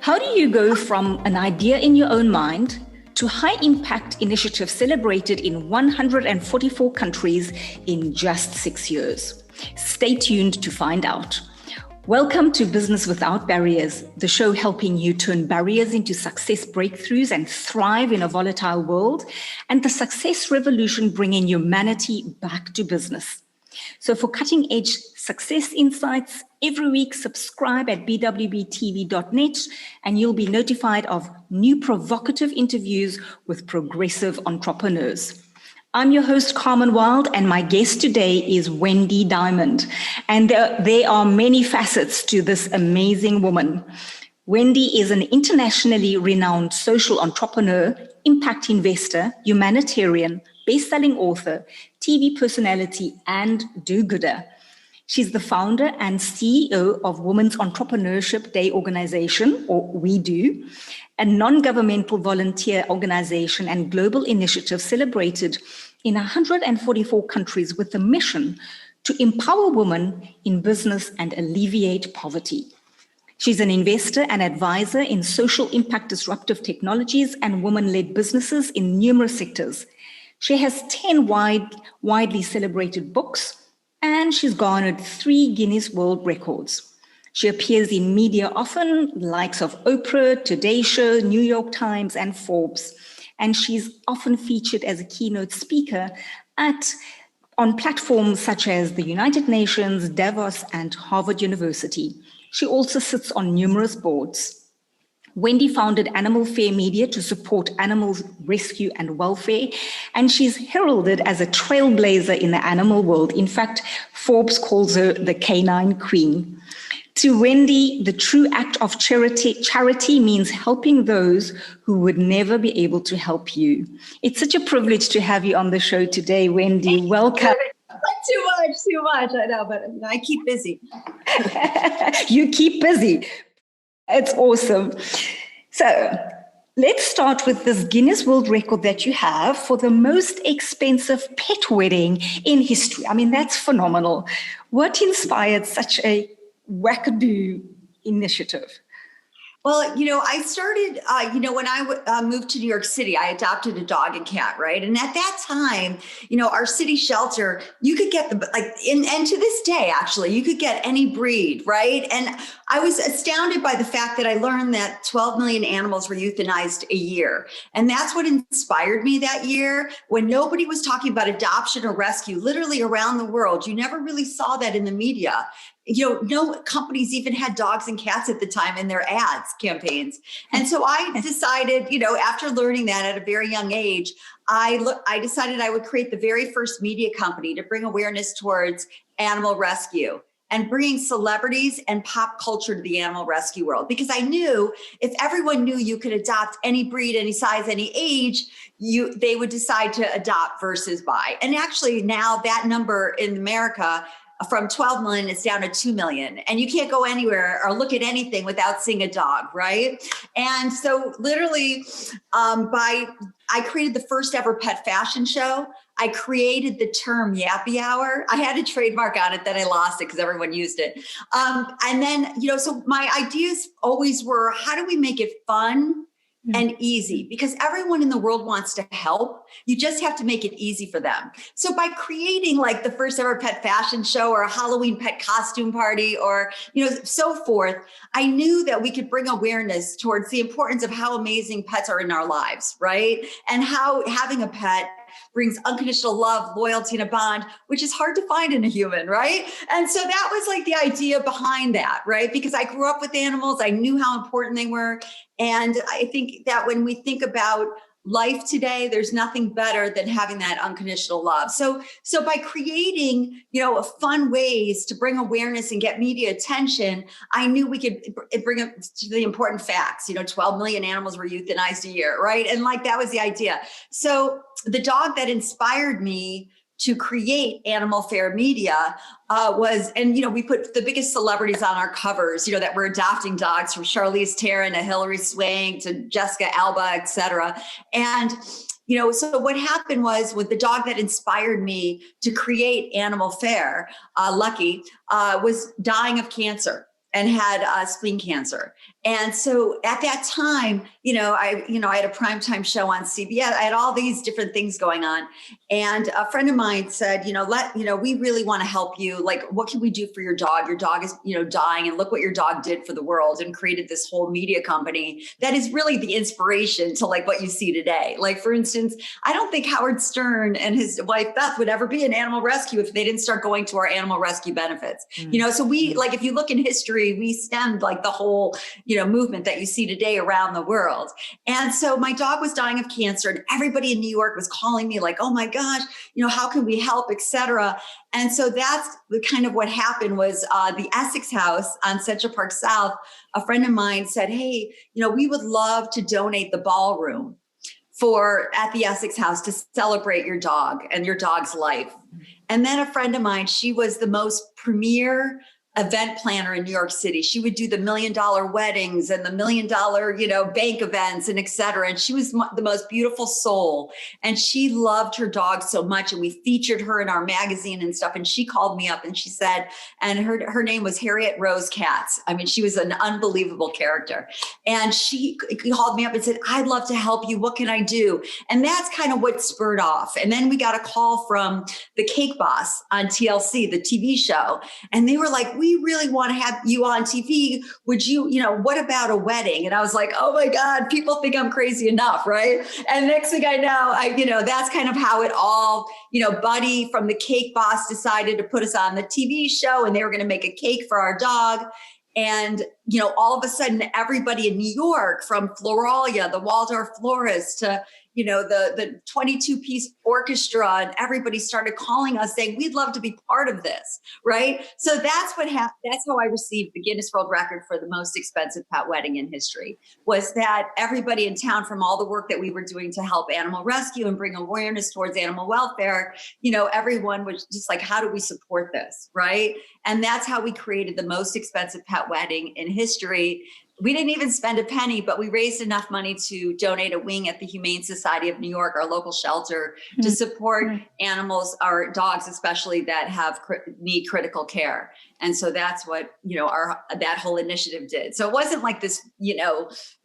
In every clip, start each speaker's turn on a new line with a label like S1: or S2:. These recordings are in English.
S1: How do you go from an idea in your own mind to high-impact initiatives celebrated in 144 countries in just 6 years? Stay tuned to find out. Welcome to Business Without Barriers, the show helping you turn barriers into success breakthroughs and thrive in a volatile world, and the success revolution bringing humanity back to business. So for cutting-edge success insights, every week subscribe at bwbtv.net and you'll be notified of new provocative interviews with progressive entrepreneurs. I'm your host, Carmen Wild, and my guest today is Wendy Diamond. And there are many facets to this amazing woman. Wendy is an internationally renowned social entrepreneur, impact investor, humanitarian, best-selling author, TV personality, and do-gooder. She's the founder and CEO of Women's Entrepreneurship Day organization, or WEDO, a non-governmental volunteer organization and global initiative celebrated in 144 countries with a mission to empower women in business and alleviate poverty. She's an investor and advisor in social impact disruptive technologies and women-led businesses in numerous sectors. She has 10 widely celebrated books, and she's garnered 3 Guinness World Records. She appears in media often, likes of Oprah, Today Show, New York Times and Forbes. And she's often featured as a keynote speaker on platforms such as the United Nations, Davos and Harvard University. She also sits on numerous boards. Wendy founded Animal Fair Media to support animal rescue and welfare, and she's heralded as a trailblazer in the animal world. In fact, Forbes calls her the Canine Queen. To Wendy, the true act of charity means helping those who would never be able to help you. It's such a privilege to have you on the show today, Wendy. Welcome.
S2: Too much, I know, but I keep busy.
S1: You keep busy. It's awesome. So let's start with this Guinness World Record that you have for the most expensive pet wedding in history. I mean, that's phenomenal. What inspired such a wackadoo initiative?
S2: Well, I started, when I moved to New York City, I adopted a dog and cat, right? And at that time, our city shelter, you could get and to this day, actually, you could get any breed, right? And I was astounded by the fact that I learned that 12 million animals were euthanized a year. And that's what inspired me that year when nobody was talking about adoption or rescue, literally around the world. You never really saw that in the media. No companies even had dogs and cats at the time in their ads campaigns. And so I decided, after learning that at a very young age, I decided I would create the very first media company to bring awareness towards animal rescue and bringing celebrities and pop culture to the animal rescue world. Because I knew if everyone knew you could adopt any breed, any size, any age, they would decide to adopt versus buy. And actually now that number in America from 12 million, it's down to 2 million. And you can't go anywhere or look at anything without seeing a dog, right? And so literally I created the first ever pet fashion show. I created the term yappy hour. I had a trademark on it, then I lost it because everyone used it. And then, so my ideas always were, how do we make it fun and easy? Because everyone in the world wants to help. You just have to make it easy for them. So by creating like the first ever pet fashion show or a Halloween pet costume party or, so forth, I knew that we could bring awareness towards the importance of how amazing pets are in our lives, right? And how having a pet brings unconditional love, loyalty, and a bond, which is hard to find in a human, right? And so that was like the idea behind that, right? Because I grew up with animals, I knew how important they were. And I think that when we think about life today, there's nothing better than having that unconditional love. So by creating, fun ways to bring awareness and get media attention, I knew we could bring up to the important facts. 12 million animals were euthanized a year, right? And that was the idea. So the dog that inspired me to create Animal Fair Media we put the biggest celebrities on our covers, that were adopting dogs, from Charlize Theron to Hilary Swank to Jessica Alba, et cetera. And so what happened was, with the dog that inspired me to create Animal Fair, Lucky, was dying of cancer and had spleen cancer. And so at that time, I had a primetime show on CBS. I had all these different things going on. And a friend of mine said, we really want to help you. Like, what can we do for your dog? Your dog is, dying, and look what your dog did for the world, and created this whole media company that is really the inspiration to like what you see today. Like, for instance, I don't think Howard Stern and his wife, Beth, would ever be an animal rescue if they didn't start going to our animal rescue benefits. So we, like, if you look in history, we stemmed like the whole, movement that you see today around the world. And so my dog was dying of cancer, and everybody in New York was calling me like, oh my gosh, how can we help, et cetera. And so that's the kind of what happened was the Essex House on Central Park South. A friend of mine said, hey, we would love to donate the ballroom at the Essex House to celebrate your dog and your dog's life. And then a friend of mine, she was the most premier event planner in New York City. She would do the $1 million weddings and the $1 million, bank events and et cetera. And she was the most beautiful soul. And she loved her dog so much. And we featured her in our magazine and stuff. And she called me up and she said, and her name was Harriet Rose Katz. I mean, she was an unbelievable character. And she called me up and said, I'd love to help you. What can I do? And that's kind of what spurred off. And then we got a call from the Cake Boss on TLC, the TV show. And they were like, we really want to have you on TV. Would you, what about a wedding? And I was like, oh my God, people think I'm crazy enough, right? And next thing I know, that's kind of how it all, Buddy from the Cake Boss decided to put us on the TV show, and they were going to make a cake for our dog. And, all of a sudden, everybody in New York, from Floralia, the Waldorf florist, to, the 22-piece orchestra, and everybody started calling us saying, we'd love to be part of this, right? So that's what happened. That's how I received the Guinness World Record for the most expensive pet wedding in history, was that everybody in town, from all the work that we were doing to help animal rescue and bring awareness towards animal welfare, everyone was just like, how do we support this, right? And that's how we created the most expensive pet wedding in history. We didn't even spend a penny, but we raised enough money to donate a wing at the Humane Society of New York, our local shelter, to support animals, our dogs especially, that need critical care. And so that's what, that whole initiative did. So it wasn't like this,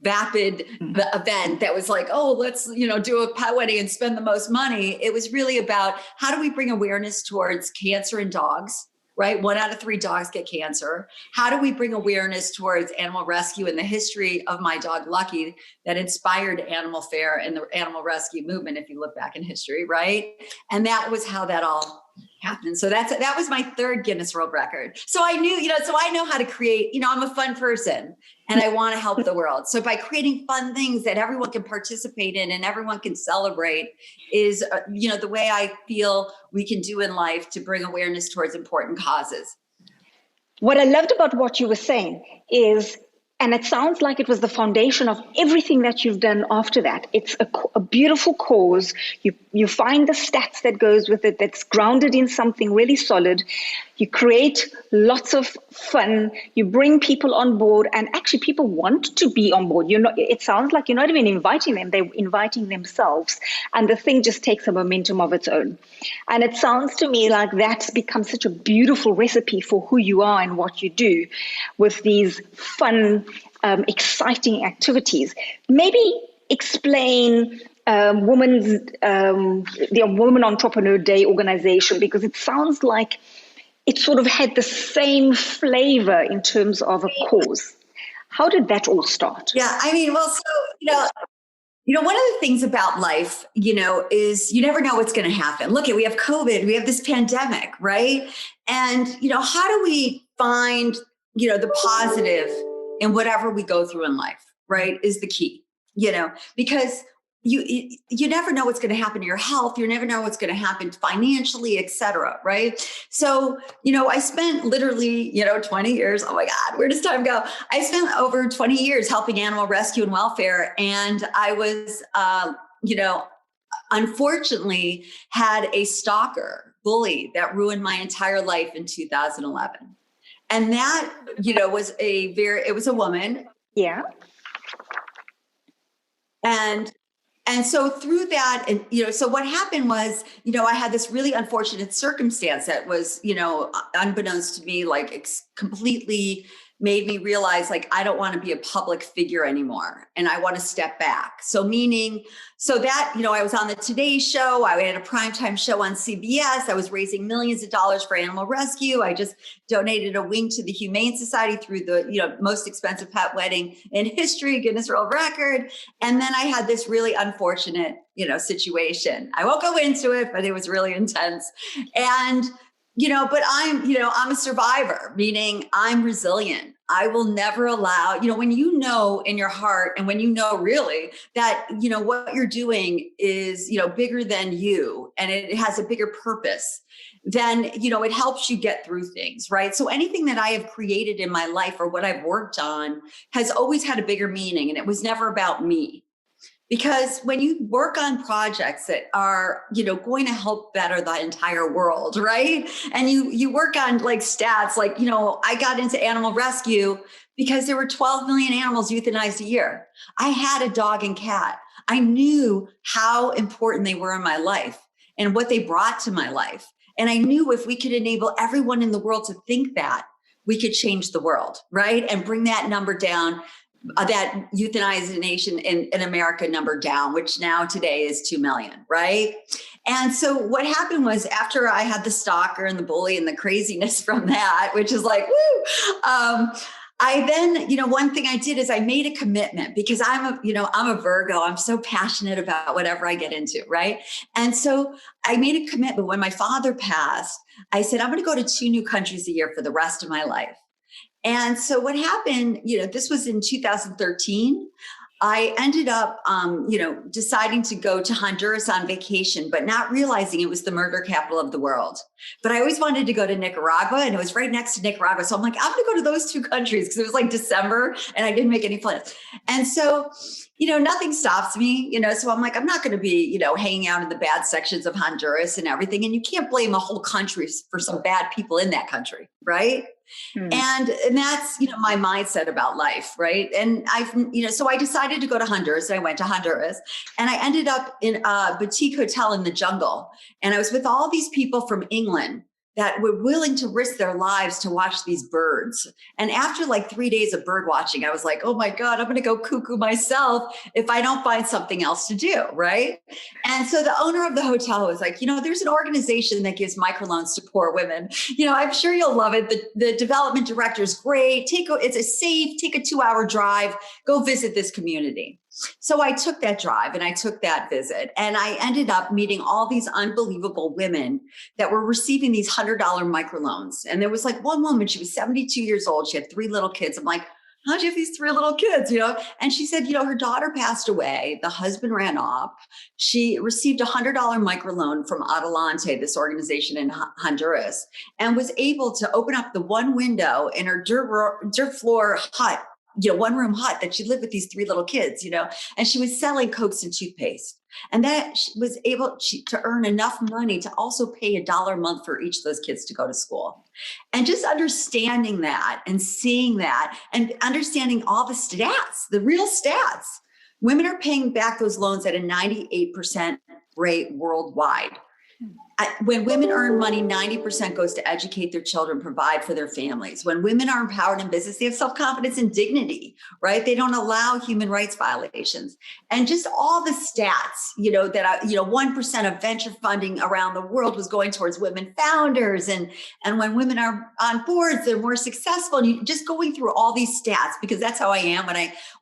S2: vapid event that was like, oh, let's, do a pet wedding and spend the most money. It was really about, how do we bring awareness towards cancer in dogs? Right? 1 out of 3 dogs get cancer. How do we bring awareness towards animal rescue and the history of my dog, Lucky, that inspired animal fair and the animal rescue movement, if you look back in history, right? And that was how that all happened. So that was my 3rd Guinness World Record. So I knew, so I know how to create, I'm a fun person and I want to help the world. So by creating fun things that everyone can participate in and everyone can celebrate is, the way I feel we can do in life to bring awareness towards important causes.
S3: What I loved about what you were saying is, and it sounds like it was the foundation of everything that you've done after that. It's a beautiful cause. You find the stats that goes with it, that's grounded in something really solid. You create lots of fun. You bring people on board, and actually people want to be on board. It sounds like you're not even inviting them, they're inviting themselves. And the thing just takes a momentum of its own. And it sounds to me like that's become such a beautiful recipe for who you are and what you do, with these fun, exciting activities. Maybe explain the Women Entrepreneur Day organization, because it sounds like it sort of had the same flavor in terms of a cause. How did that all start?
S2: Yeah, I mean, well, so, one of the things about life, is you never know what's going to happen. Look, we have COVID, we have this pandemic, right? And, how do we find, the positive in whatever we go through in life, right, is the key, because you never know what's going to happen to your health. You never know what's going to happen financially, et cetera. Right. So, I spent literally, 20 years. Oh my God, where does time go? I spent over 20 years helping animal rescue and welfare. And I was, unfortunately had a stalker bully that ruined my entire life in 2011. And that, was it was a woman.
S3: Yeah.
S2: And so through that, and, so what happened was, I had this really unfortunate circumstance that was, unbeknownst to me, like completely, made me realize, like, I don't want to be a public figure anymore. And I want to step back. So that, I was on the Today Show. I had a primetime show on CBS. I was raising millions of dollars for animal rescue. I just donated a wing to the Humane Society through the, most expensive pet wedding in history, Guinness World Record. And then I had this really unfortunate, situation. I won't go into it, but it was really intense. And but I'm a survivor, meaning I'm resilient. I will never allow, when in your heart and when really that, what you're doing is, bigger than you and it has a bigger purpose, then, it helps you get through things, right? So anything that I have created in my life or what I've worked on has always had a bigger meaning, and it was never about me. Because when you work on projects that are, going to help better the entire world, right? And you work on like stats, like, I got into animal rescue because there were 12 million animals euthanized a year. I had a dog and cat. I knew how important they were in my life and what they brought to my life. And I knew if we could enable everyone in the world to think that, we could change the world, right? And bring that number down. That euthanization in America number down, which now today is 2 million, right? And so what happened was, after I had the stalker and the bully and the craziness from that, which is like, woo, I then, one thing I did is I made a commitment, because I'm a Virgo. I'm so passionate about whatever I get into, right? And so I made a commitment. When my father passed, I said, I'm going to go to 2 new countries a year for the rest of my life. And so what happened, this was in 2013. I ended up, deciding to go to Honduras on vacation, but not realizing it was the murder capital of the world. But I always wanted to go to Nicaragua, and it was right next to Nicaragua. So I'm like, I'm going to go to those 2 countries, because it was like December and I didn't make any plans. And so, nothing stops me, so I'm like, I'm not going to be, hanging out in the bad sections of Honduras and everything. And you can't blame a whole country for some bad people in that country, right? And that's, my mindset about life. Right. And so I decided to go to Honduras, and I went to Honduras, and I ended up in a boutique hotel in the jungle. And I was with all these people from England that were willing to risk their lives to watch these birds. And after like 3 days of bird watching, I was like, oh my God, I'm going to go cuckoo myself if I don't find something else to do. Right. And so the owner of the hotel was like, there's an organization that gives microloans to poor women. I'm sure you'll love it. The development director is great. It's a safe, take a 2-hour drive, go visit this community. So I took that drive and I took that visit, and I ended up meeting all these unbelievable women that were receiving these $100 microloans. And there was like one woman, she was 72 years old. She had 3 little kids. I'm like, how'd you have these 3 little kids? And she said, her daughter passed away. The husband ran off. She received a $100 microloan from Adelante, this organization in Honduras, and was able to open up the one window in her dirt floor hut, 1-room hut, that she lived with these 3 little kids, and she was selling Cokes and toothpaste. And that she was able to earn enough money to also pay $1 a month for each of those kids to go to school. And just understanding that and seeing that and understanding all the stats, the real stats, women are paying back those loans at a 98% rate worldwide. When women earn money, 90% goes to educate their children, provide for their families. When women are empowered in business, they have self-confidence and dignity, right? They don't allow human rights violations. And just all the stats, that 1% of venture funding around the world was going towards women founders. And when women are on boards, they're more successful. And just going through all these stats, because that's how I am.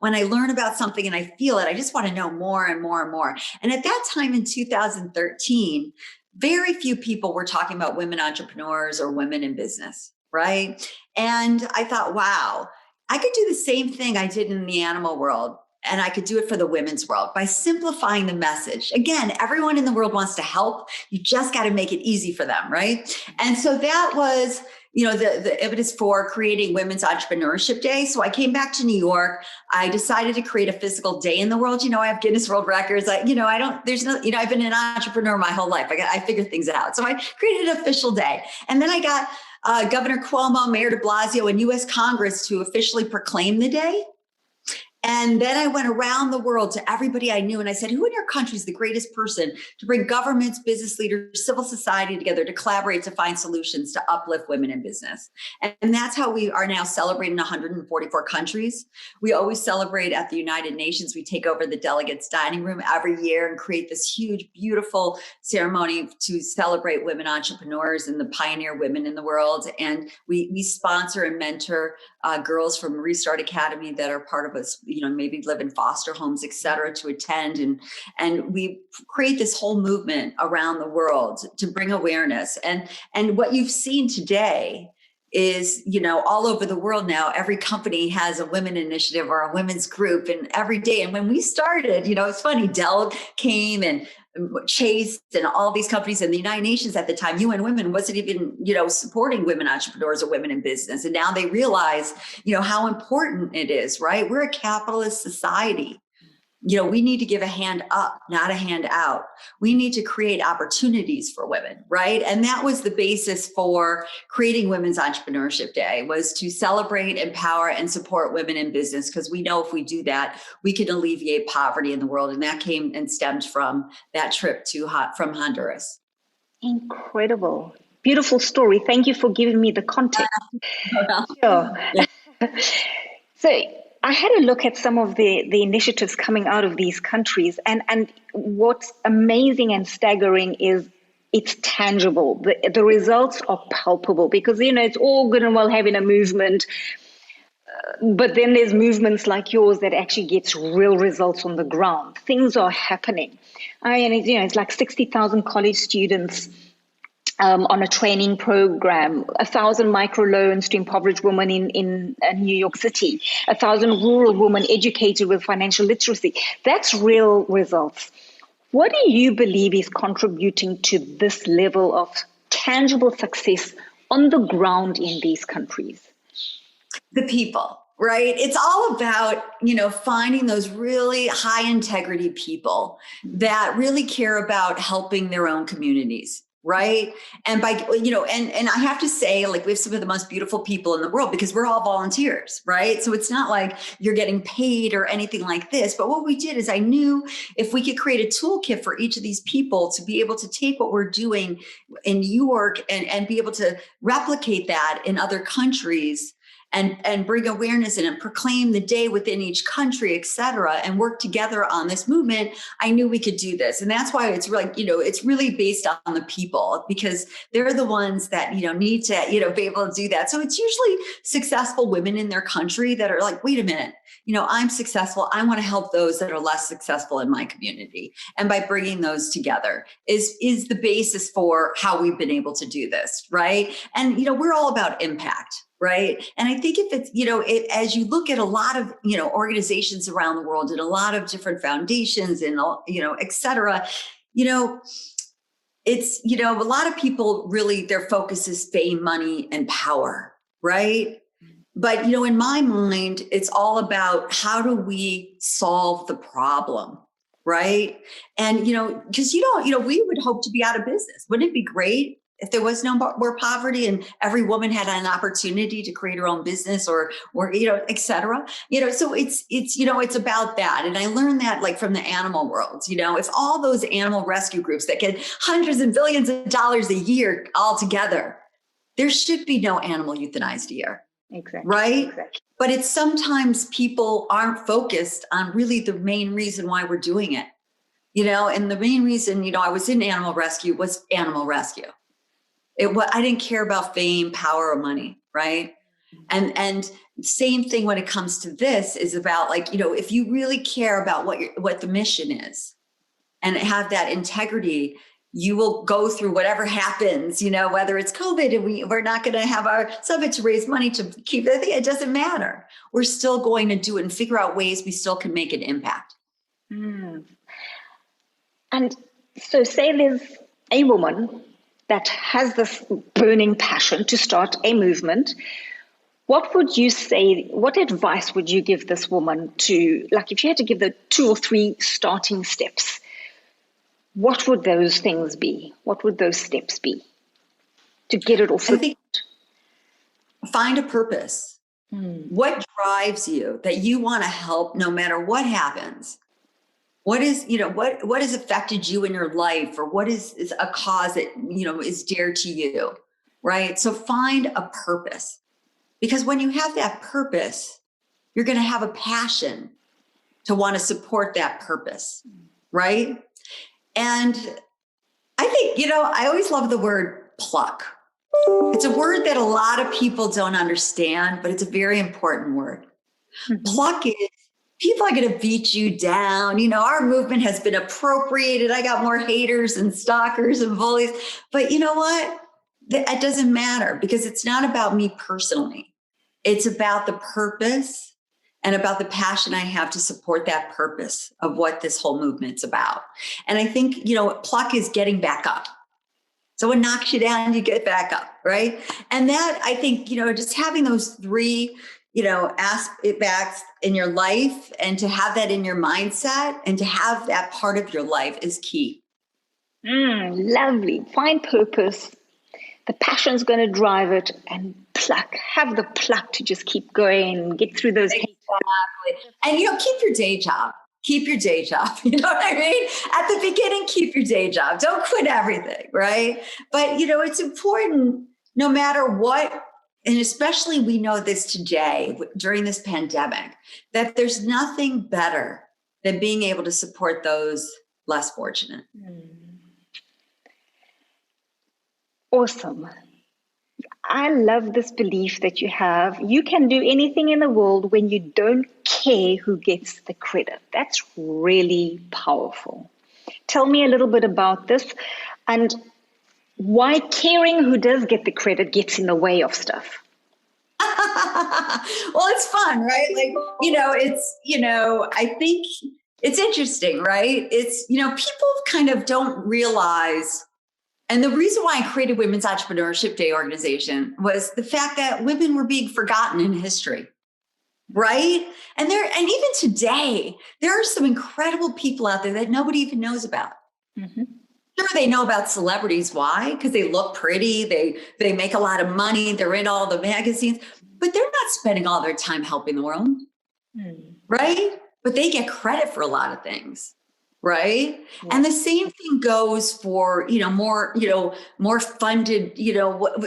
S2: When I learn about something and I feel it, I just want to know more and more and more. And at that time in 2013, very few people were talking about women entrepreneurs or women in business, right? And I thought, wow, I could do the same thing I did in the animal world, and I could do it for the women's world by simplifying the message. Again, everyone in the world wants to help. You just got to make it easy for them, right? And so that was, the impetus for creating Women's Entrepreneurship Day. So I came back to New York. I decided to create a physical day in the world. I have Guinness World Records. I've been an entrepreneur my whole life. I figure things out. So I created an official day. And then I got Governor Cuomo, Mayor de Blasio, and U.S. Congress to officially proclaim the day. And then I went around the world to everybody I knew. And I said, who in your country is the greatest person to bring governments, business leaders, civil society together to collaborate to find solutions to uplift women in business? And that's how we are now celebrating 144 countries. We always celebrate at the United Nations. We take over the delegates' dining room every year and create this huge, beautiful ceremony to celebrate women entrepreneurs and the pioneer women in the world. And we sponsor and mentor girls from Restart Academy that are part of us, maybe live in foster homes, et cetera, to attend. And we create this whole movement around the world to bring awareness. And what you've seen today is, all over the world now, every company has a women initiative or a women's group, and every day. And when we started, it's funny, Dell came and Chase and all these companies in the United Nations at the time, UN Women wasn't even, supporting women entrepreneurs or women in business. And now they realize, how important it is, right? We're a capitalist society. We need to give a hand up, not a hand out. We need to create opportunities for women, right? And that was the basis for creating Women's Entrepreneurship Day, was to celebrate, empower, and support women in business. Because we know if we do that, we can alleviate poverty in the world. And that came and stemmed from that trip from Honduras.
S3: Incredible. Beautiful story. Thank you for giving me the context. Sure. So I had a look at some of the initiatives coming out of these countries, and what's amazing and staggering is it's tangible. The results are palpable, because, it's all good and well having a movement, but then there's movements like yours that actually gets real results on the ground. Things are happening. It's like 60,000 college students on a training program, 1,000 microloans to impoverished women in New York City, 1,000 rural women educated with financial literacy. That's real results. What do you believe is contributing to this level of tangible success on the ground in these countries?
S2: The people, right? It's all about, finding those really high integrity people that really care about helping their own communities. Right. And by, and I have to say, like, we have some of the most beautiful people in the world because we're all volunteers. Right. So it's not like you're getting paid or anything like this. But what we did is I knew if we could create a toolkit for each of these people to be able to take what we're doing in New York and be able to replicate that in other countries and bring awareness and proclaim the day within each country, et cetera, and work together on this movement, I knew we could do this. And that's why it's like, it's really based on the people, because they're the ones that, need to, be able to do that. So it's usually successful women in their country that are like, wait a minute, I'm successful. I want to help those that are less successful in my community. And by bringing those together is the basis for how we've been able to do this. Right. And, we're all about impact. Right. And I think if it's, as you look at a lot of, organizations around the world and a lot of different foundations and, et cetera, it's, a lot of people really, their focus is fame, money, and power. Right. But, in my mind, it's all about how do we solve the problem? Right. And, because, we would hope to be out of business. Wouldn't it be great if there was no more poverty and every woman had an opportunity to create her own business or et cetera, so it's about that. And I learned that like from the animal world, if all those animal rescue groups that get hundreds and billions of dollars a year all together, there should be no animal euthanized a year.
S3: Exactly.
S2: Right.
S3: Exactly.
S2: But it's sometimes people aren't focused on really the main reason why we're doing it, and the main reason, I was in animal rescue was animal rescue. I didn't care about fame, power, or money, right? And same thing when it comes to this is about like, if you really care about what the mission is and have that integrity, you will go through whatever happens, whether it's COVID and we're not going to have our summit to raise money to keep it. It doesn't matter. We're still going to do it and figure out ways we still can make an impact.
S3: Mm. And so say there's a woman that has this burning passion to start a movement. What would you say, what advice would you give this woman to, like if you had to give the 2 or 3 starting steps, what would those things be? What would those steps be to get it off?
S2: I think find a purpose. What drives you that you want to help no matter what happens? What is, what has affected you in your life, or what is a cause that, is dear to you, right? So find a purpose, because when you have that purpose, you're going to have a passion to want to support that purpose, right? And I think, I always love the word pluck. It's a word that a lot of people don't understand, but it's a very important word. Pluck is, people are going to beat you down. Our movement has been appropriated. I got more haters and stalkers and bullies, but you know what? It doesn't matter, because it's not about me personally. It's about the purpose and about the passion I have to support that purpose of what this whole movement's about. And I think, pluck is getting back up. Someone knocks you down, you get back up, right? And that, I think, just having those three, aspects in your life, and to have that in your mindset, and to have that part of your life is key.
S3: Lovely. Find purpose. The passion's going to drive it, and pluck. Have the pluck to just keep going, get through those.
S2: Exactly. And, keep your day job. Keep your day job. You know what I mean? At the beginning, keep your day job. Don't quit everything, right? But, it's important no matter what. And especially we know this today during this pandemic, that there's nothing better than being able to support those less fortunate.
S3: Awesome. I love this belief that you have. You can do anything in the world when you don't care who gets the credit. That's really powerful. Tell me a little bit about this, and why caring who does get the credit gets in the way of stuff.
S2: Well, it's fun, right? I think it's interesting, right? It's, people kind of don't realize. And the reason why I created Women's Entrepreneurship Day organization was the fact that women were being forgotten in history, right? And even today, there are some incredible people out there that nobody even knows about. Sure, they know about celebrities. Why? Because they look pretty, they make a lot of money, they're in all the magazines, but they're not spending all their time helping the world, right? But they get credit for a lot of things. Right. Yeah. And the same thing goes for, more funded,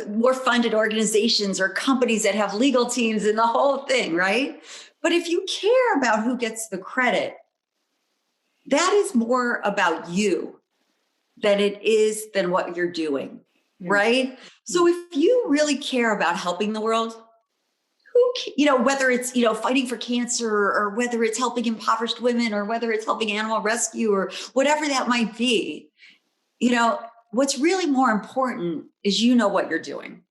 S2: more funded organizations or companies that have legal teams and the whole thing. Right. But if you care about who gets the credit, that is more about you than what you're doing. Right. So if you really care about helping the world, whether it's, fighting for cancer, or whether it's helping impoverished women, or whether it's helping animal rescue, or whatever that might be, what's really more important is, what you're doing,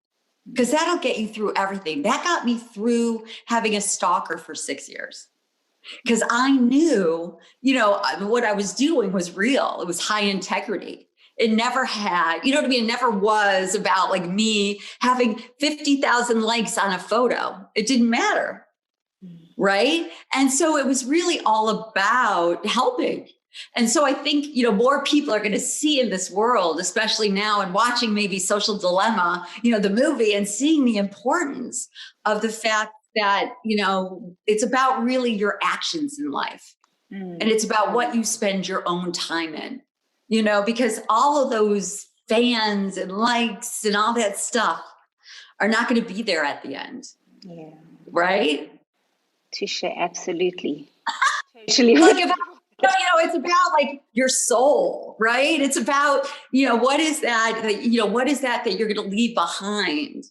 S2: because that'll get you through everything. That got me through having a stalker for 6 years, because I knew, what I was doing was real. It was high integrity. It never had, it never was about like me having 50,000 likes on a photo. It didn't matter. Right. And so it was really all about helping. And so I think, more people are going to see in this world, especially now, and watching maybe Social Dilemma, the movie, and seeing the importance of the fact that, it's about really your actions in life. And it's about what you spend your own time in. Because all of those fans and likes and all that stuff are not going to be there at the end.
S3: Yeah.
S2: Right?
S3: Touche, absolutely. Totally.
S2: It's about like your soul, right? It's about, what is that you're going to leave behind?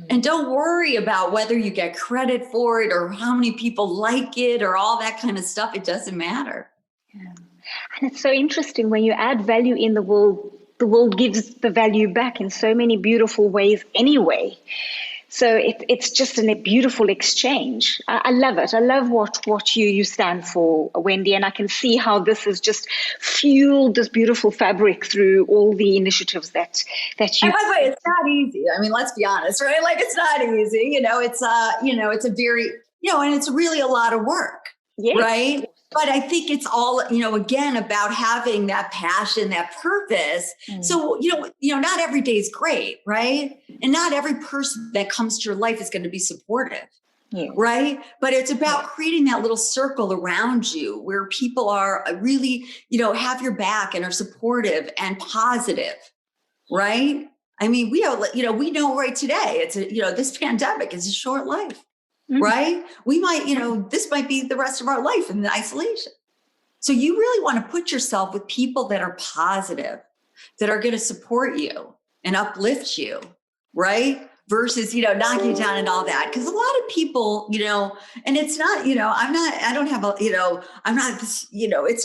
S2: And don't worry about whether you get credit for it or how many people like it or all that kind of stuff. It doesn't matter.
S3: Yeah. And it's so interesting when you add value in the world gives the value back in so many beautiful ways anyway. So it's just a beautiful exchange. I love it. I love what you stand for, Wendy, and I can see how this has just fueled this beautiful fabric through all the initiatives that you.
S2: And by the way, it's not easy. I mean, let's be honest, right? Like, it's not easy. It's a very, and it's really a lot of work, yes. Right? But I think it's all, again, about having that passion, that purpose. So, not every day is great, right? And not every person that comes to your life is going to be supportive.
S3: Yeah.
S2: Right. But it's about creating that little circle around you where people are really, have your back and are supportive and positive. Right. I mean, we know right today, it's this pandemic is a short life. Mm-hmm. Right. We might, this might be the rest of our life in isolation. So you really want to put yourself with people that are positive, that are going to support you and uplift you. Right. Versus, knock you down and all that. Because a lot of people, and it's not, it's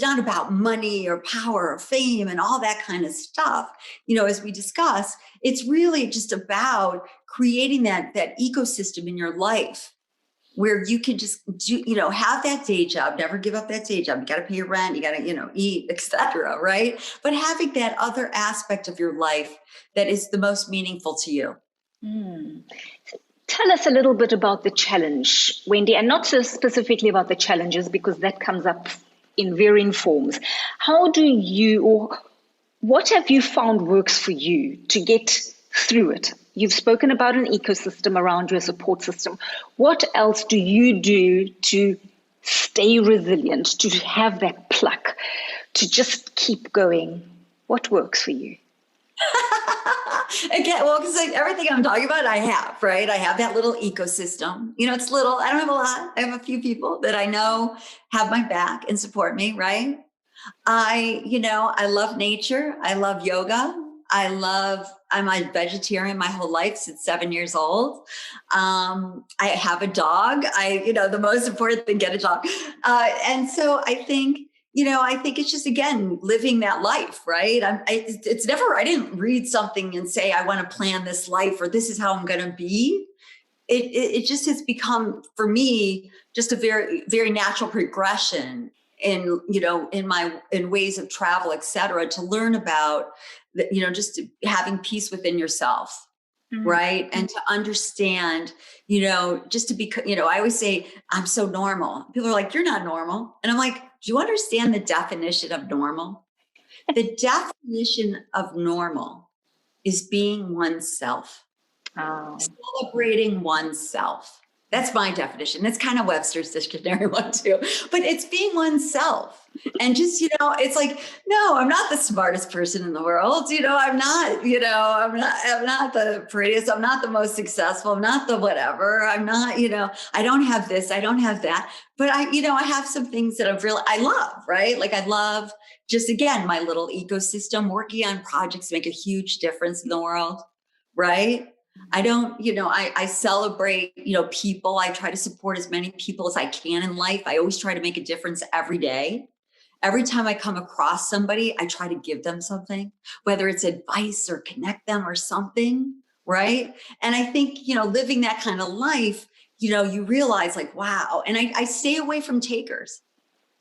S2: not about money or power or fame and all that kind of stuff. As we discuss, it's really just about creating that ecosystem in your life where you can just do, have that day job, never give up that day job. You got to pay your rent, you got to, eat, etc. Right. But having that other aspect of your life that is the most meaningful to you.
S3: Tell us a little bit about the challenge, Wendy, and not so specifically about the challenges because that comes up in varying forms. What have you found works for you to get through it? You've spoken about an ecosystem around your support system. What else do you do to stay resilient, to have that pluck, to just keep going? What works for you?
S2: Again, well, because everything I'm talking about, I have, right? I have that little ecosystem. It's little. I don't have a lot. I have a few people that I know have my back and support me, right? I love nature. I love yoga. I'm a vegetarian my whole life since 7 years old. I have a dog. The most important thing, get a dog. And so I think it's just, again, living that life, right? I didn't read something and say, I want to plan this life or this is how I'm going to be. It just has become, for me, just a very, very natural progression in ways of travel, et cetera, to learn about, just having peace within yourself. Mm-hmm. Right. And to understand, just to be, I always say, I'm so normal. People are like, you're not normal. And I'm like, do you understand the definition of normal? The definition of normal is being oneself, celebrating oneself. That's my definition. That's kind of Webster's dictionary one too, but it's being oneself. And just, it's like, no, I'm not the smartest person in the world. I'm not the prettiest. I'm not the most successful. I'm not the whatever. I'm not, I don't have this. I don't have that. But I have some things that I love, right? Like I love just, again, my little ecosystem, working on projects make a huge difference in the world, right? I don't, I celebrate, people. I try to support as many people as I can in life. I always try to make a difference every day. Every time I come across somebody, I try to give them something, whether it's advice or connect them or something, right? And I think, living that kind of life, you realize like, wow. And I stay away from takers.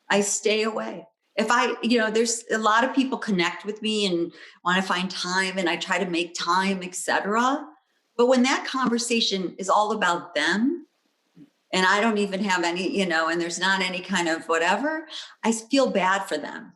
S2: I stay away. If there's a lot of people connect with me and want to find time and I try to make time, et cetera. But when that conversation is all about them and I don't even have any, and there's not any kind of whatever, I feel bad for them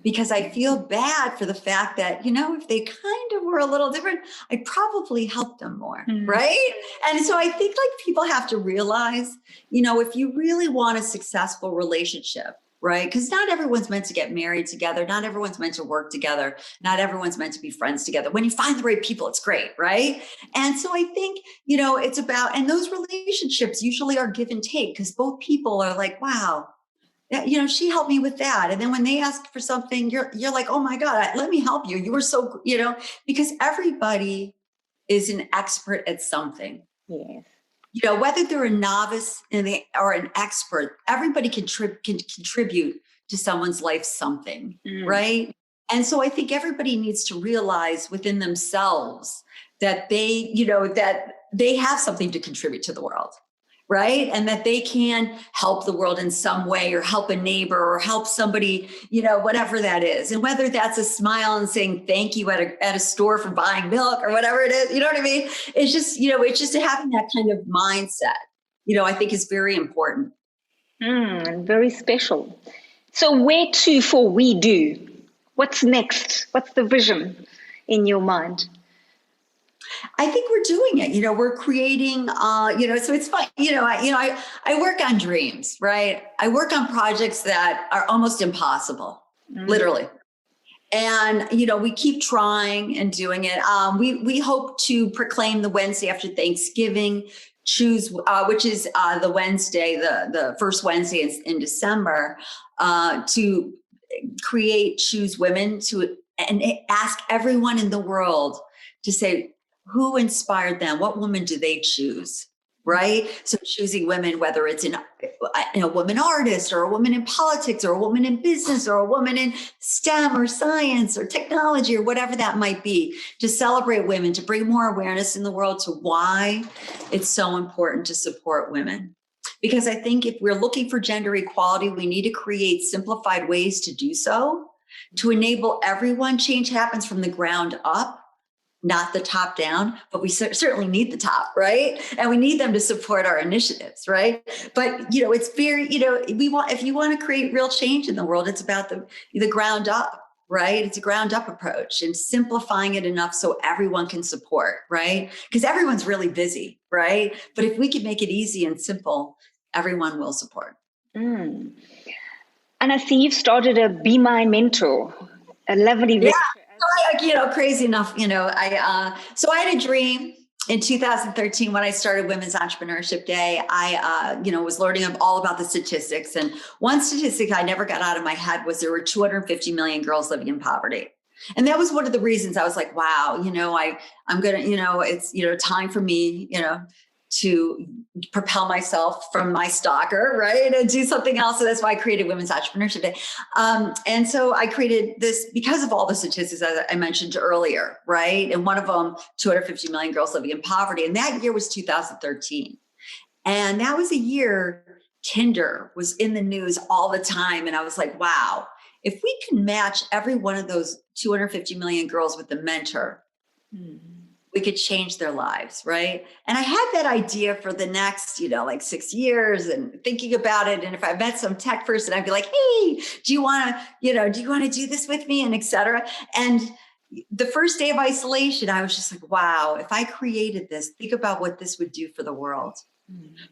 S2: because I feel bad for the fact that, if they kind of were a little different, I'd probably help them more. Mm-hmm. Right. And so I think like people have to realize, if you really want a successful relationship, right? Because not everyone's meant to get married together. Not everyone's meant to work together. Not everyone's meant to be friends together. When you find the right people, it's great, right? And so I think, it's about, and those relationships usually are give and take because both people are like, wow, she helped me with that. And then when they ask for something, you're like, oh my God, let me help you. You were so, because everybody is an expert at something.
S3: Yes.
S2: Whether they're a novice or an expert, everybody can contribute to someone's life something, right? And so I think everybody needs to realize within themselves that they, that they have something to contribute to the world, right? And that they can help the world in some way or help a neighbor or help somebody, whatever that is. And whether that's a smile and saying thank you at a store for buying milk or whatever it is, you know what I mean? It's just, it's just having that kind of mindset, I think is very important.
S3: Very special. So where to for WEDO? What's next? What's the vision in your mind?
S2: I think we're doing it. We're creating. So it's fun. I work on dreams, right? I work on projects that are almost impossible, literally. And we keep trying and doing it. We hope to proclaim the Wednesday after Thanksgiving, which is the Wednesday, the first Wednesday in December, to create Choose Women and ask everyone in the world to say who inspired them, what woman do they choose, right? So choosing women, whether it's a woman artist or a woman in politics or a woman in business or a woman in STEM or science or technology or whatever that might be, to celebrate women, to bring more awareness in the world to why it's so important to support women. Because I think if we're looking for gender equality, we need to create simplified ways to do so, to enable everyone. Change happens from the ground up, not the top down, but we certainly need the top, right? And we need them to support our initiatives, right? But, it's very, if you want to create real change in the world, it's about the ground up, right? It's a ground up approach and simplifying it enough so everyone can support, right? Because everyone's really busy, right? But if we can make it easy and simple, everyone will support.
S3: And I see you've started a Be My Mentor, a lovely venture.
S2: Crazy enough, so I had a dream in 2013 when I started Women's Entrepreneurship Day. I, was learning all about the statistics. And one statistic I never got out of my head was there were 250 million girls living in poverty. And that was one of the reasons I was like, wow, I'm going to, it's, time for me, to propel myself from my stalker, right? And do something else. So that's why I created Women's Entrepreneurship Day. And so I created this because of all the statistics that I mentioned earlier, right? And one of them, 250 million girls living in poverty. And that year was 2013. And that was a year Tinder was in the news all the time. And I was like, wow, if we can match every one of those 250 million girls with a mentor, we could change their lives, right? And I had that idea for the next, 6 years and thinking about it. And if I met some tech person, I'd be like, hey, do you want to do this with me? And et cetera. And the first day of isolation, I was just like, wow, if I created this, think about what this would do for the world,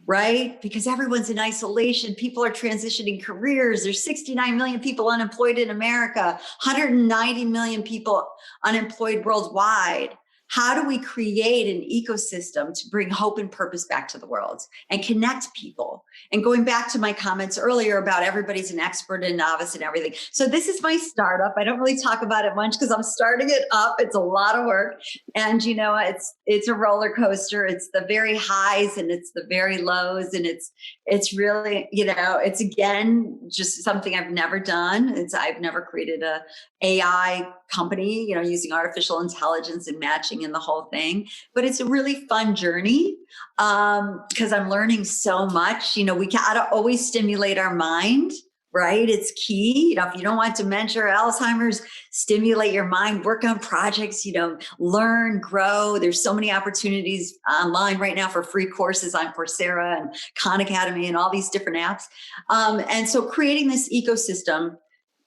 S2: right? Because everyone's in isolation. People are transitioning careers. There's 69 million people unemployed in America, 190 million people unemployed worldwide. How do we create an ecosystem to bring hope and purpose back to the world and connect people? And going back to my comments earlier about everybody's an expert and novice and everything. So this is my startup. I don't really talk about it much because I'm starting it up. It's a lot of work. And, it's a roller coaster. It's the very highs and it's the very lows. And it's really, it's again, just something I've never done. I've never created a AI company, using artificial intelligence and matching and the whole thing. But it's a really fun journey because I'm learning so much. We gotta always stimulate our mind, right? It's key. If you don't want dementia or Alzheimer's, stimulate your mind, work on projects, learn, grow. There's so many opportunities online right now for free courses on Coursera and Khan Academy and all these different apps. And so creating this ecosystem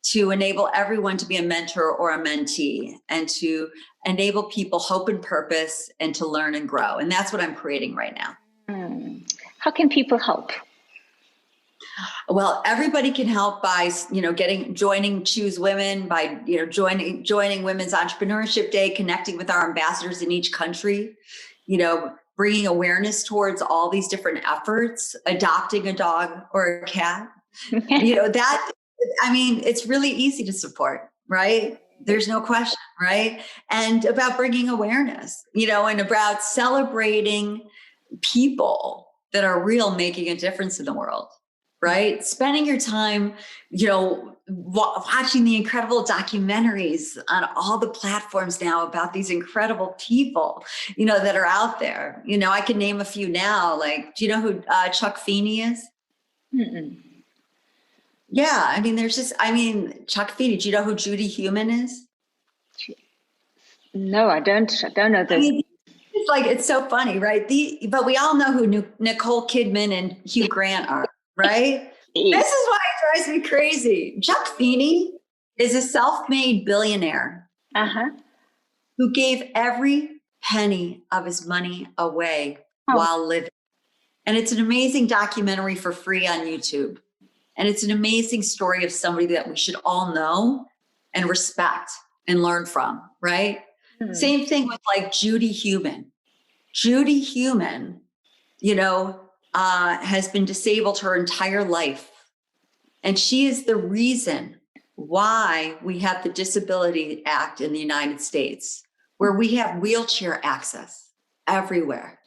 S2: to enable everyone to be a mentor or a mentee and to enable people hope and purpose and to learn and grow. And that's what I'm creating right now.
S3: How can people help?
S2: Well, everybody can help by, joining Choose Women, by, joining Women's Entrepreneurship Day, connecting with our ambassadors in each country, bringing awareness towards all these different efforts, adopting a dog or a cat, it's really easy to support, right? There's no question, right? And about bringing awareness, and about celebrating people that are real, making a difference in the world, right? Spending your time, watching the incredible documentaries on all the platforms now about these incredible people, that are out there. I can name a few now, like, do you know who Chuck Feeney is?
S3: Mm-mm.
S2: Yeah, Chuck Feeney. Do you know who Judy Human is?
S3: No, I don't know this.
S2: It's so funny, right? But we all know who Nicole Kidman and Hugh Grant are, right? This is why it drives me crazy. Chuck Feeney is a self-made billionaire who gave every penny of his money away while living. And it's an amazing documentary for free on YouTube. And it's an amazing story of somebody that we should all know and respect and learn from, right? Same thing with like Judy Human. Judy Human, has been disabled her entire life. And she is the reason why we have the Disability Act in the United States, where we have wheelchair access everywhere.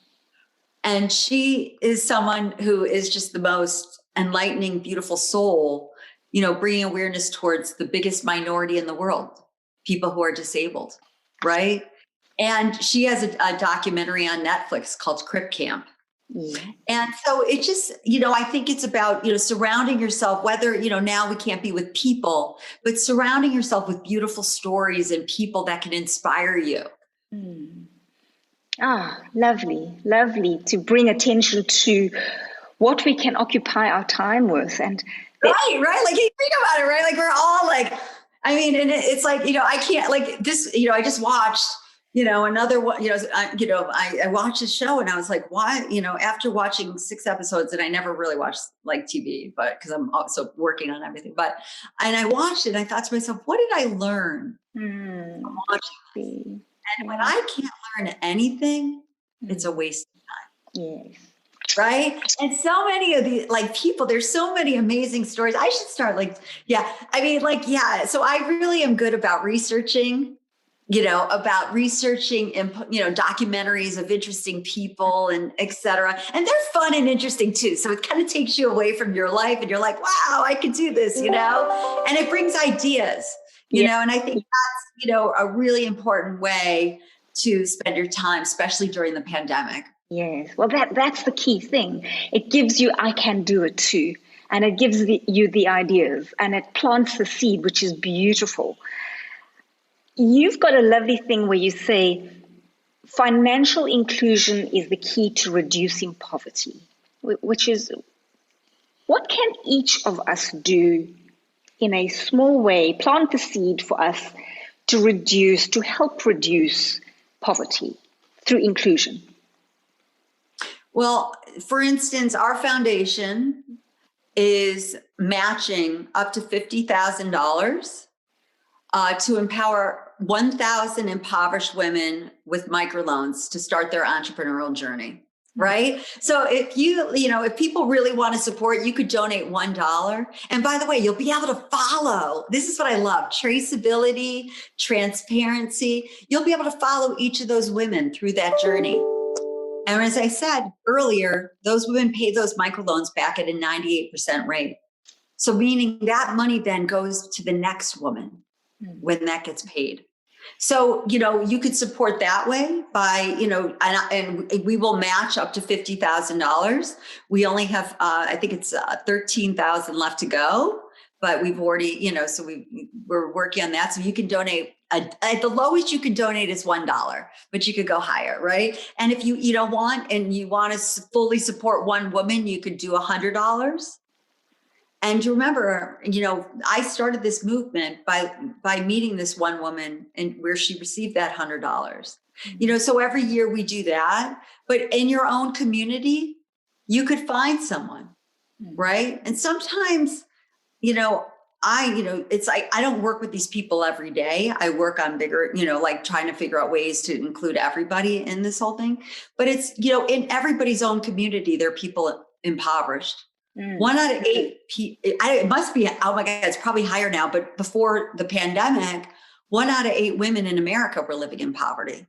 S2: And she is someone who is just the most enlightening, beautiful soul, bringing awareness towards the biggest minority in the world, people who are disabled, right? And she has a documentary on Netflix called Crip Camp. And so it just, I think it's about, surrounding yourself, whether, now we can't be with people, but surrounding yourself with beautiful stories and people that can inspire you.
S3: Lovely, lovely to bring attention to what we can occupy our time with. And
S2: right. Like you think about it, right? Like we're all like, and it's like, I can't like this, I just watched, another one, I watched a show and I was like, why, after watching 6 episodes, and I never really watched like TV, but because I'm also working on everything, and I watched it and I thought to myself, what did I learn from watching this? And when I can't learn anything, it's a waste of time.
S3: Yes.
S2: Right. And so many of the people, there's so many amazing stories. I should start so I really am good about researching, documentaries of interesting people and et cetera. And they're fun and interesting too. So it kind of takes you away from your life and you're like, wow, I could do this, and it brings ideas, and I think that's, a really important way to spend your time, especially during the pandemic.
S3: Yes. Well, that's the key thing. It gives you, I can do it too. And it gives you the ideas and it plants the seed, which is beautiful. You've got a lovely thing where you say financial inclusion is the key to reducing poverty, which is what can each of us do in a small way, plant the seed for us to help reduce poverty through inclusion?
S2: Well, for instance, our foundation is matching up to $50,000 to empower 1,000 impoverished women with microloans to start their entrepreneurial journey, right? So if if people really want to support, you could donate $1. And by the way, you'll be able to follow. This is what I love: traceability, transparency. You'll be able to follow each of those women through that journey. And as I said earlier, those women pay those microloans back at a 98% rate. So meaning that money then goes to the next woman when that gets paid. So, you could support that way by, and we will match up to $50,000. We only have, I think it's 13,000 left to go, but we've already, so we're working on that. So you can donate. At the lowest you can donate is $1, but you could go higher, right? And if you don't want, and you want to fully support one woman, you could do $100. And remember, I started this movement by meeting this one woman and where she received that $100. So every year we do that, but in your own community, you could find someone, right? And sometimes, it's like, I don't work with these people every day. I work on bigger, trying to figure out ways to include everybody in this whole thing. But it's, in everybody's own community, there are people impoverished. 1 out of 8 people, it must be, oh my God, it's probably higher now. But before the pandemic, 1 out of 8 women in America were living in poverty.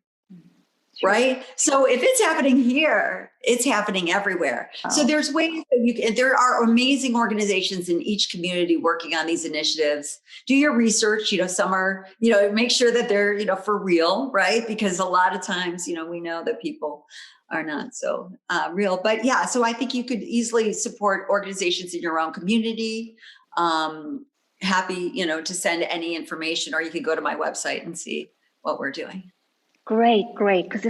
S2: Right. So if it's happening here, it's happening everywhere. Oh. So there's ways that there are amazing organizations in each community working on these initiatives. Do your research, some are, make sure that they're, for real, right? Because a lot of times, we know that people are not so real, but yeah. So I think you could easily support organizations in your own community. Happy, to send any information, or you could go to my website and see what we're doing.
S3: Great. Because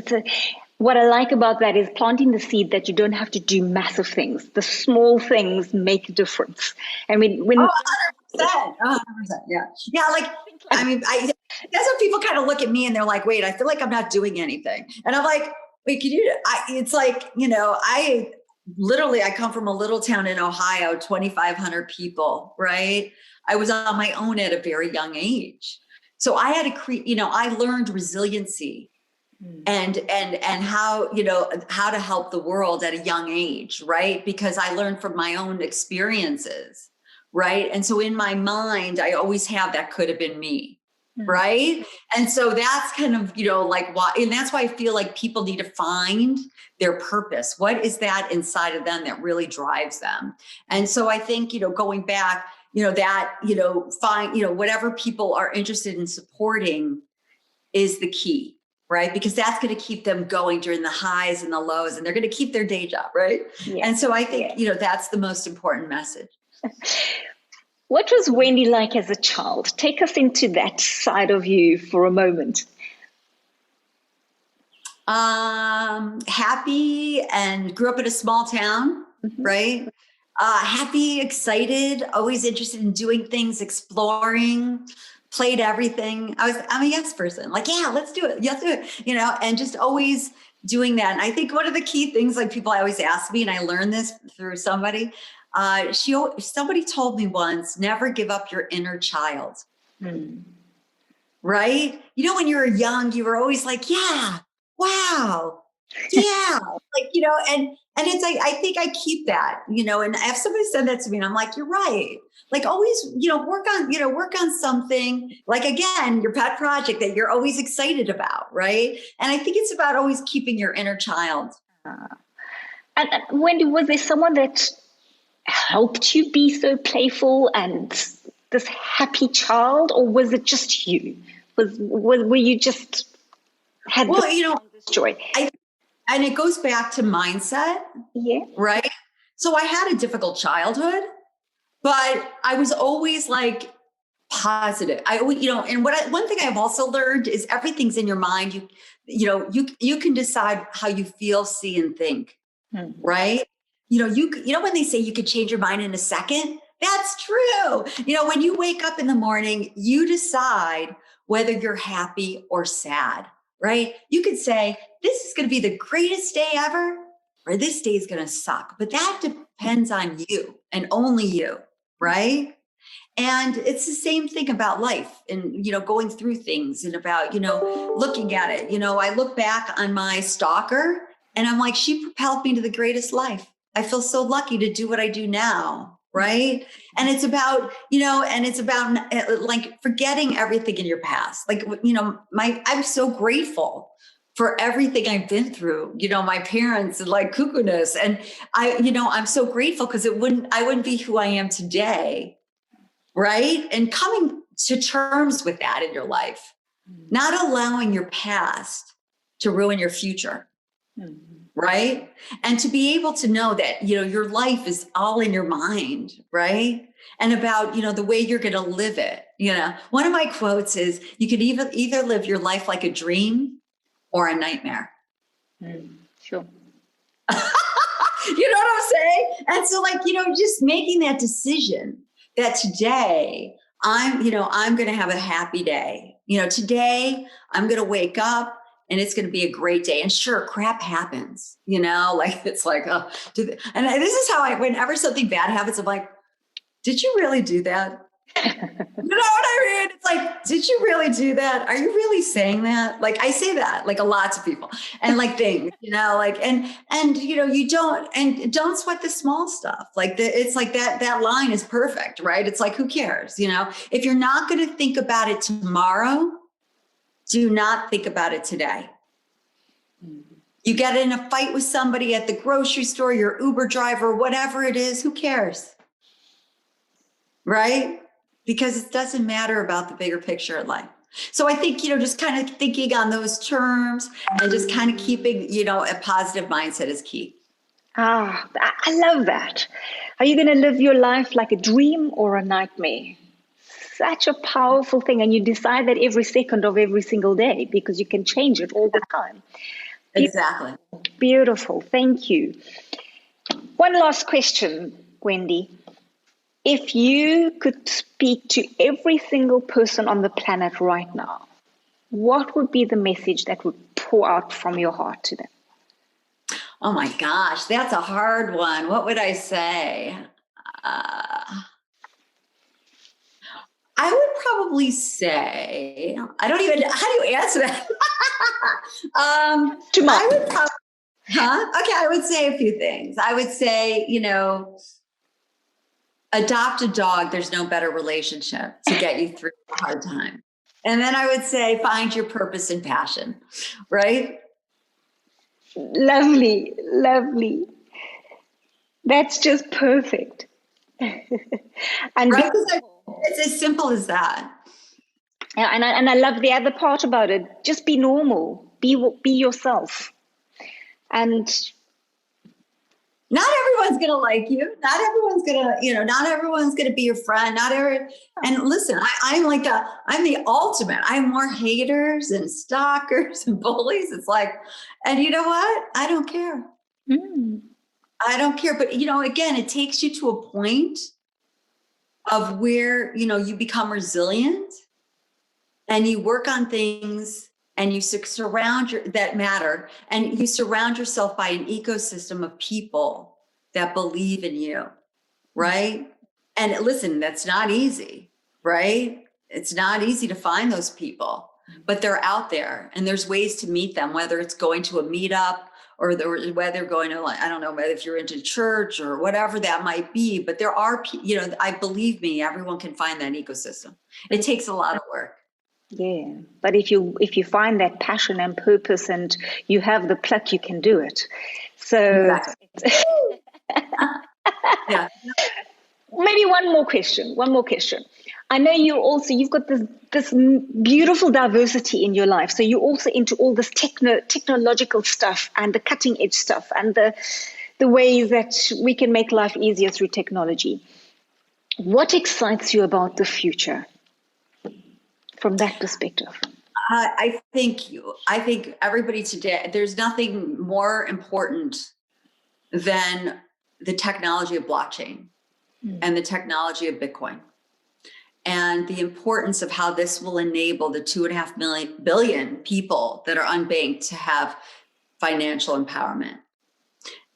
S3: what I like about that is planting the seed that you don't have to do massive things. The small things make a difference. I mean, when
S2: 100%. Yeah. Yeah. Like, I mean, that's when people kind of look at me and they're like, wait, I feel like I'm not doing anything. And I'm like, wait, it's like, I come from a little town in Ohio, 2,500 people, right? I was on my own at a very young age. So I had to create, I learned resiliency and how, how to help the world at a young age, right? Because I learned from my own experiences, right? And so in my mind, I always have that could have been me, right? And so that's kind of, like why, and that's why I feel like people need to find their purpose. What is that inside of them that really drives them? And so I think, going back, find, whatever people are interested in supporting is the key, right? Because that's going to keep them going during the highs and the lows, and they're going to keep their day job, right? Yeah. And so I think, that's the most important message.
S3: What was Wendy like as a child? Take us into that side of you for a moment.
S2: Happy, and grew up in a small town, right? Happy, excited, always interested in doing things, exploring, played everything. I'm a yes person. Like, yeah, let's do it. Let's do it. And just always doing that. And I think one of the key things, like people always ask me, and I learned this through somebody, somebody told me once, never give up your inner child. Right? When you were young, you were always like, yeah, wow. Yeah. Like, and it's like, I think I keep that, and if somebody said that to me and I'm like, you're right. Like always, work on something, like, again, your pet project that you're always excited about. Right. And I think it's about always keeping your inner child.
S3: And Wendy, was there someone that helped you be so playful and this happy child, or was it just you? Were you just had this joy?
S2: And it goes back to mindset. Yeah. Right. So I had a difficult childhood, but I was always like positive. And one thing I've also learned is everything's in your mind. You can decide how you feel, see, and think. Right. When they say you could change your mind in a second, that's true. When you wake up in the morning, you decide whether you're happy or sad, right? You could say, this is going to be the greatest day ever, or this day is going to suck. But that depends on you and only you, right? And it's the same thing about life and, going through things and about, looking at it. I look back on my stalker and I'm like, she propelled me to the greatest life. I feel so lucky to do what I do now. Right. And it's about, like forgetting everything in your past. Like, I'm so grateful for everything I've been through, my parents and like cuckoo-ness. And I'm so grateful because I wouldn't be who I am today. Right. And coming to terms with that in your life, not allowing your past to ruin your future. Right. And to be able to know that, your life is all in your mind. Right. And about, the way you're going to live it. One of my quotes is, you could either live your life like a dream or a nightmare.
S3: Sure.
S2: You know what I'm saying? And so like, just making that decision that today I'm going to have a happy day. Today I'm going to wake up and it's going to be a great day. And sure, crap happens, like it's like, and this is how whenever something bad happens, I'm like, did you really do that? You know what I mean? It's like, did you really do that? Are you really saying that? Like, I say that like a lot to people and like things, like, and you don't sweat the small stuff. Like it's like that line is perfect, right? It's like, who cares? If you're not going to think about it tomorrow, do not think about it today. You get in a fight with somebody at the grocery store, your Uber driver, whatever it is, who cares? Right? Because it doesn't matter about the bigger picture of life. So I think, just kind of thinking on those terms and just kind of keeping, a positive mindset is key.
S3: I love that. Are you going to live your life like a dream or a nightmare? Such a powerful thing. And you decide that every second of every single day because you can change it all the time.
S2: Exactly.
S3: Beautiful. Thank you. One last question, Wendy. If you could speak to every single person on the planet right now, what would be the message that would pour out from your heart to them?
S2: Oh my gosh, that's a hard one. What would I say? I would probably say, I don't even, how do you answer that?
S3: Too much.
S2: I would probably, Okay, I would say a few things. I would say, adopt a dog. There's no better relationship to get you through a hard time. And then I would say, find your purpose and passion, right?
S3: Lovely, lovely. That's just perfect. And
S2: right? It's as simple as that.
S3: Yeah, and I love the other part about it. Just be normal. Be yourself. And
S2: not everyone's going to like you. Not everyone's going to, not everyone's going to be your friend. And listen, I'm like I'm the ultimate. I have more haters and stalkers and bullies. It's like, and you know what? I don't care. I don't care. But, again, it takes you to a point of where, you become resilient and you work on things and you that matter, and you surround yourself by an ecosystem of people that believe in you, right? And listen, that's not easy, right? It's not easy to find those people, but they're out there and there's ways to meet them, whether it's going to a meetup or whether going to, I don't know, if you're into church or whatever that might be, but there are, believe me, everyone can find that ecosystem. It takes a lot of work.
S3: Yeah, but if you find that passion and purpose and you have the pluck, you can do it. So
S2: exactly. Yeah.
S3: Maybe one more question. I know you've got this beautiful diversity in your life. So you're also into all this technological stuff and the cutting edge stuff and the ways that we can make life easier through technology. What excites you about the future from that perspective?
S2: I think everybody today, there's nothing more important than the technology of blockchain and the technology of Bitcoin, and the importance of how this will enable the 2.5 billion people that are unbanked to have financial empowerment.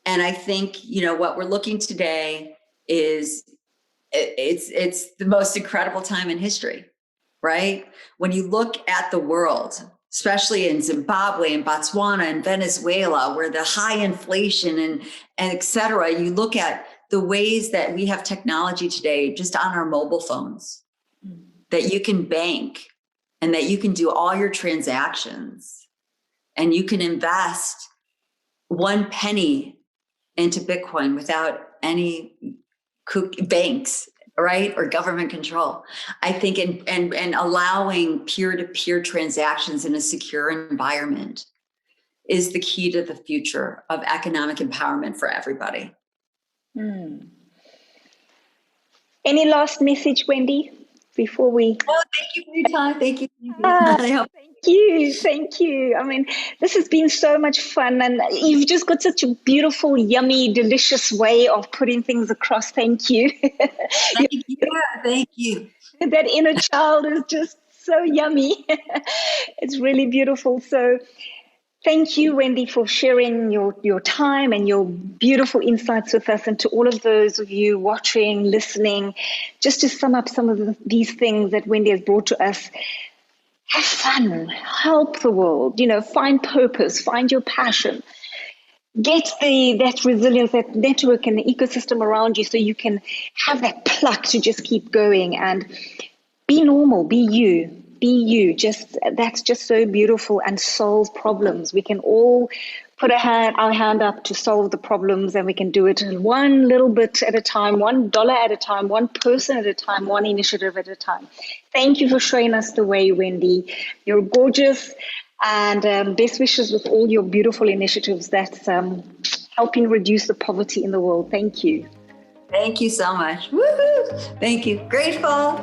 S2: And I think, what we're looking today is it's the most incredible time in history, right? When you look at the world, especially in Zimbabwe and Botswana and Venezuela, where the high inflation and et cetera, you look at the ways that we have technology today just on our mobile phones, that you can bank and that you can do all your transactions and you can invest 1 penny into Bitcoin without any banks, right? Or government control. I think and allowing peer-to-peer transactions in a secure environment is the key to the future of economic empowerment for everybody.
S3: Any last message, Wendy, before we...
S2: Oh, thank you for your time. Thank you.
S3: Thank you. I mean, this has been so much fun, and you've just got such a beautiful, yummy, delicious way of putting things across. Thank you.
S2: Thank you.
S3: That inner child is just so yummy. It's really beautiful. So thank you, Wendy, for sharing your time and your beautiful insights with us, and to all of those of you watching, listening. Just to sum up some of these things that Wendy has brought to us: have fun, help the world, find purpose, find your passion, get that resilience, that network and the ecosystem around you so you can have that pluck to just keep going, and be normal, be you. That's just so beautiful, and solve problems. We can all put our hand up to solve the problems, and we can do it one little bit at a time, $1 at a time, one person at a time, one initiative at a time. Thank you for showing us the way, Wendy. You're gorgeous, and best wishes with all your beautiful initiatives that's helping reduce the poverty in the world. Thank you.
S2: Thank you so much. Woohoo! Thank you. Grateful.